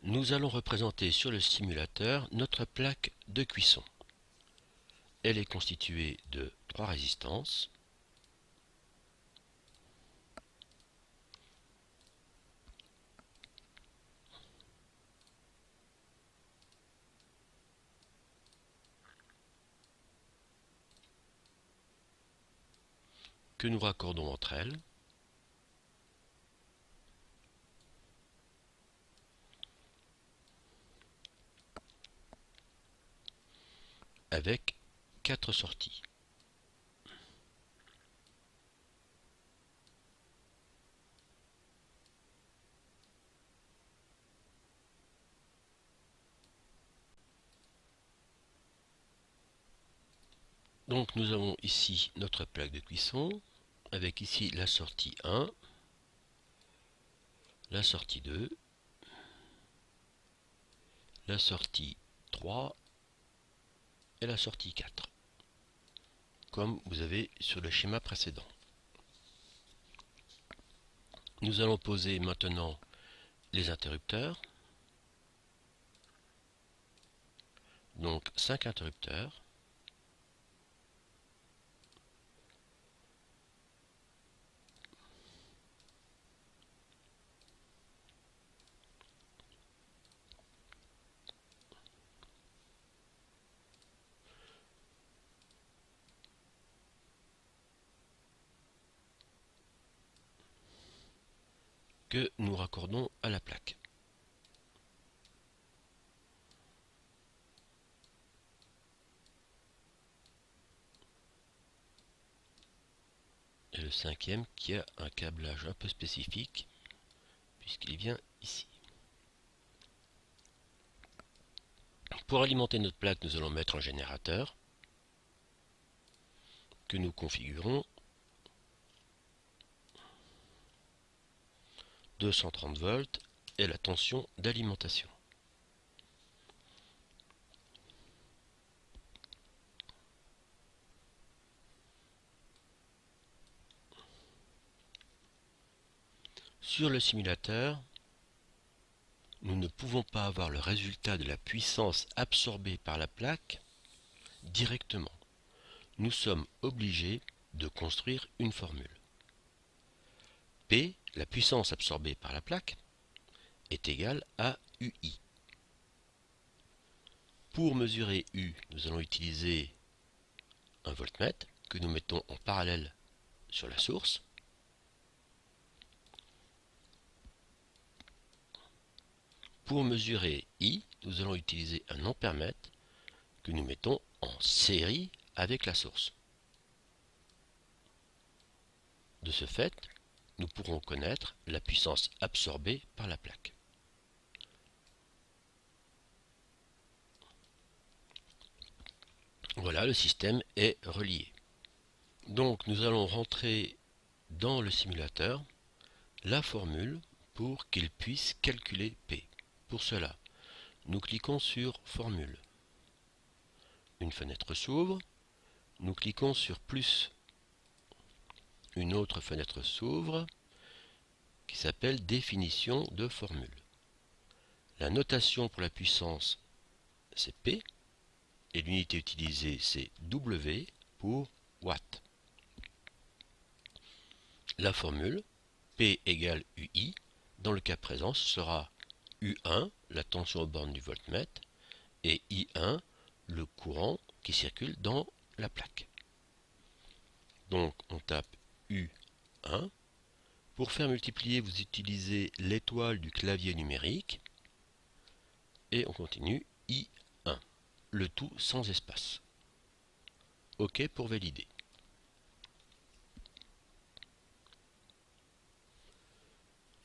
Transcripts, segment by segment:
Nous allons représenter sur le simulateur notre plaque de cuisson. Elle est constituée de 3 résistances. Que nous raccordons entre elles. Avec 4 sorties. Donc nous avons ici notre plaque de cuisson, avec ici la sortie 1, la sortie 2, la sortie 3 et la sortie 4, comme vous avez sur le schéma précédent. Nous allons poser maintenant les interrupteurs. Donc 5 interrupteurs. Que nous raccordons à la plaque. Et le cinquième qui a un câblage un peu spécifique puisqu'il vient ici. Pour alimenter notre plaque, nous allons mettre un générateur que nous configurons 230 volts et la tension d'alimentation. Sur le simulateur, nous ne pouvons pas avoir le résultat de la puissance absorbée par la plaque directement. Nous sommes obligés de construire une formule. P, la puissance absorbée par la plaque, est égale à UI. Pour mesurer U, nous allons utiliser un voltmètre que nous mettons en parallèle sur la source. Pour mesurer I, nous allons utiliser un ampèremètre que nous mettons en série avec la source. De ce fait, nous pourrons connaître la puissance absorbée par la plaque. Voilà, le système est relié. Donc nous allons rentrer dans le simulateur la formule pour qu'il puisse calculer P. Pour cela, nous cliquons sur Formule. Une fenêtre s'ouvre. Nous cliquons sur plus. Une autre fenêtre s'ouvre qui s'appelle Définition de formule. La notation pour la puissance, c'est P. Et l'unité utilisée, c'est W pour watts. La formule, P égale UI, dans le cas présent, ce sera U1, la tension aux bornes du voltmètre, et I1, le courant qui circule dans la plaque. Donc on tape U1. Pour faire multiplier, vous utilisez l'étoile du clavier numérique, et on continue I1, le tout sans espace. OK pour valider.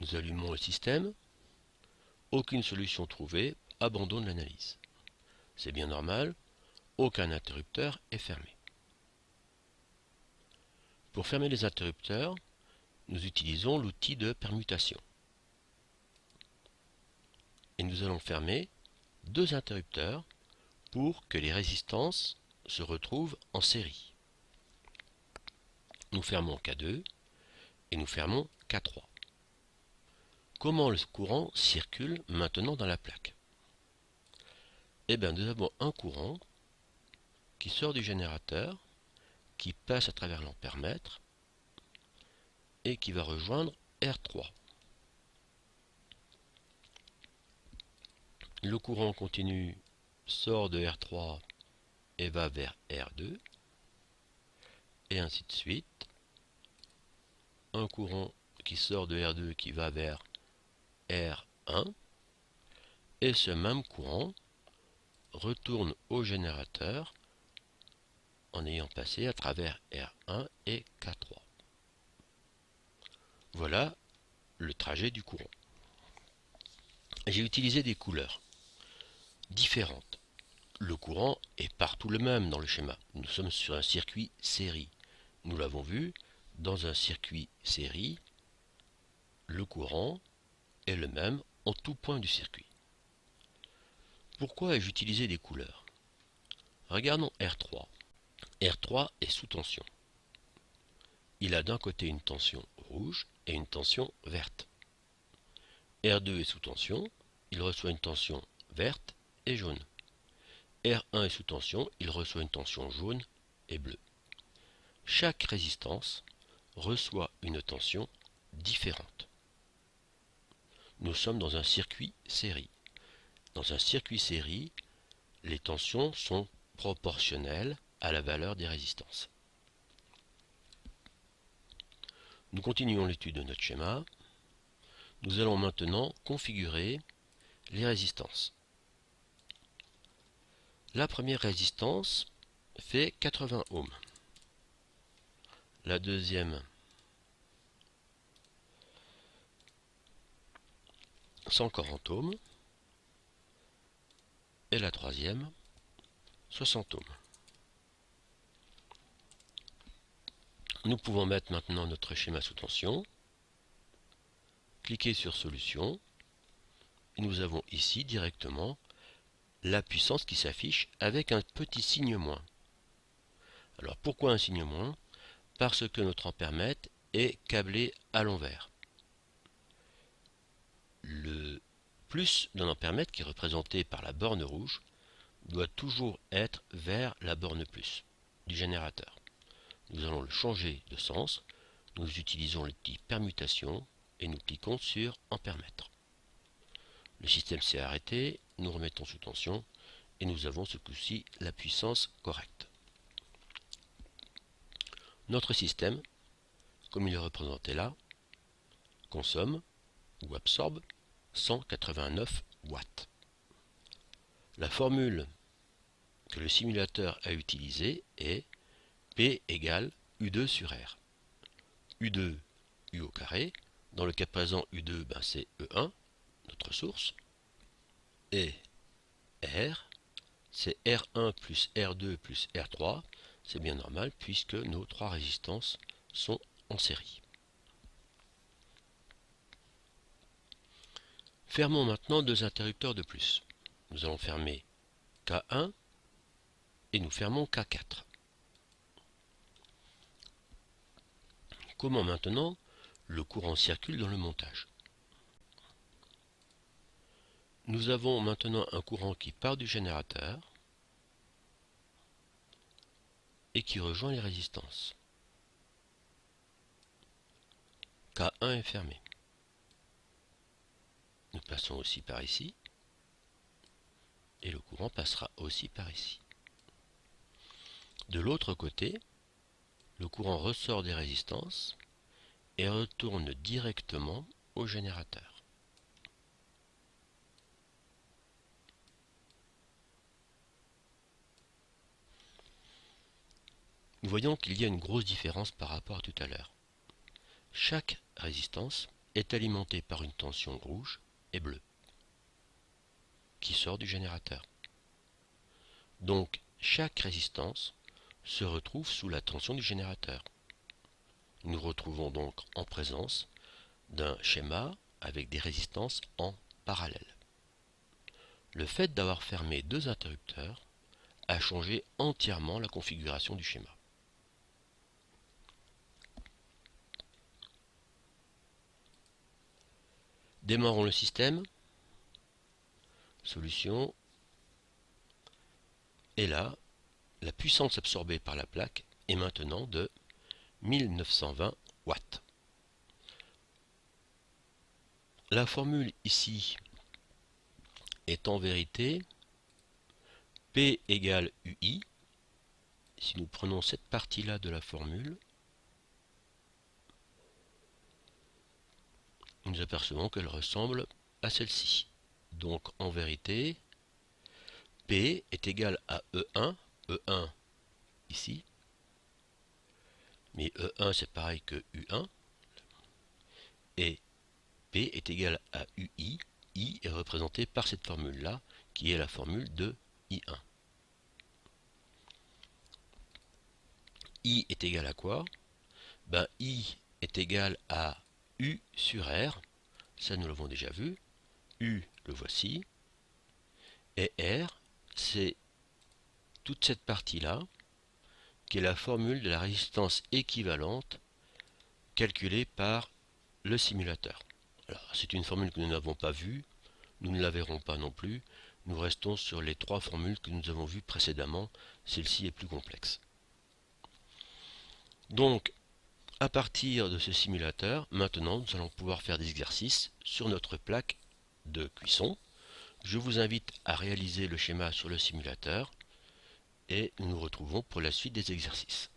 Nous allumons le système. Aucune solution trouvée, abandonne l'analyse. C'est bien normal, aucun interrupteur est fermé. Pour fermer les interrupteurs, nous utilisons l'outil de permutation. Et nous allons fermer 2 interrupteurs pour que les résistances se retrouvent en série. Nous fermons K2 et nous fermons K3. Comment le courant circule maintenant dans la plaque? Eh bien, nous avons un courant qui sort du générateur, qui passe à travers l'ampèremètre et qui va rejoindre R3. Le courant continu sort de R3 et va vers R2, et ainsi de suite. Un courant qui sort de R2 qui va vers R1, et ce même courant retourne au générateur en ayant passé à travers R1 et K3. Voilà le trajet du courant. J'ai utilisé des couleurs différentes. Le courant est partout le même dans le schéma. Nous sommes sur un circuit série. Nous l'avons vu, dans un circuit série, le courant est le même en tout point du circuit. Pourquoi ai-je utilisé des couleurs? Regardons R3. R3 est sous tension. Il a d'un côté une tension rouge et une tension verte. R2 est sous tension, il reçoit une tension verte et jaune. R1 est sous tension, il reçoit une tension jaune et bleue. Chaque résistance reçoit une tension différente. Nous sommes dans un circuit série. Dans un circuit série, les tensions sont proportionnelles à la valeur des résistances. Nous continuons l'étude de notre schéma. Nous allons maintenant configurer les résistances. La première résistance fait 80 ohms. La deuxième 140 ohms. Et la troisième 60 ohms. Nous pouvons mettre maintenant notre schéma sous tension. Cliquez sur Solution. Et nous avons ici directement la puissance qui s'affiche avec un petit signe moins. Alors pourquoi un signe moins? Parce que notre ampèremètre est câblé à l'envers. Le plus d'un ampèremètre, qui est représenté par la borne rouge, doit toujours être vers la borne plus du générateur. Nous allons le changer de sens. Nous utilisons l'outil permutation et nous cliquons sur ampèremètre. Le système s'est arrêté, nous remettons sous tension et nous avons ce coup-ci la puissance correcte. Notre système, comme il est représenté là, consomme ou absorbe 189 watts. La formule que le simulateur a utilisée est P égale U2 sur R. U2, U au carré. Dans le cas présent, U2, c'est E1, notre source. Et R, c'est R1 plus R2 plus R3. C'est bien normal puisque nos trois résistances sont en série. Fermons maintenant deux interrupteurs de plus. Nous allons fermer K1 et nous fermons K4. Comment maintenant le courant circule dans le montage? Nous avons maintenant un courant qui part du générateur et qui rejoint les résistances. K1 est fermé. Nous passons aussi par ici et le courant passera aussi par ici. De l'autre côté, le courant ressort des résistances et retourne directement au générateur. Nous voyons qu'il y a une grosse différence par rapport à tout à l'heure. Chaque résistance est alimentée par une tension rouge et bleue qui sort du générateur. Donc chaque résistance se retrouve sous la tension du générateur. Nous retrouvons donc en présence d'un schéma avec des résistances en parallèle. Le fait d'avoir fermé deux interrupteurs a changé entièrement la configuration du schéma. Démarrons le système. Solution. Et là, la puissance absorbée par la plaque est maintenant de 1920 watts. La formule ici est en vérité P égale UI. Si nous prenons cette partie-là de la formule, nous apercevons qu'elle ressemble à celle-ci. Donc en vérité, P est égal à E1, E1 ici, mais E1 c'est pareil que U1, et P est égal à UI, I est représenté par cette formule-là, qui est la formule de I1. I est égal à quoi? Ben, I est égal à U sur R, ça nous l'avons déjà vu, U le voici, et R c'est toute cette partie-là, qui est la formule de la résistance équivalente calculée par le simulateur. C'est une formule que nous n'avons pas vue, nous ne la verrons pas non plus, nous restons sur les trois formules que nous avons vues précédemment, celle-ci est plus complexe. Donc, à partir de ce simulateur, maintenant nous allons pouvoir faire des exercices sur notre plaque de cuisson. Je vous invite à réaliser le schéma sur le simulateur et nous nous retrouvons pour la suite des exercices.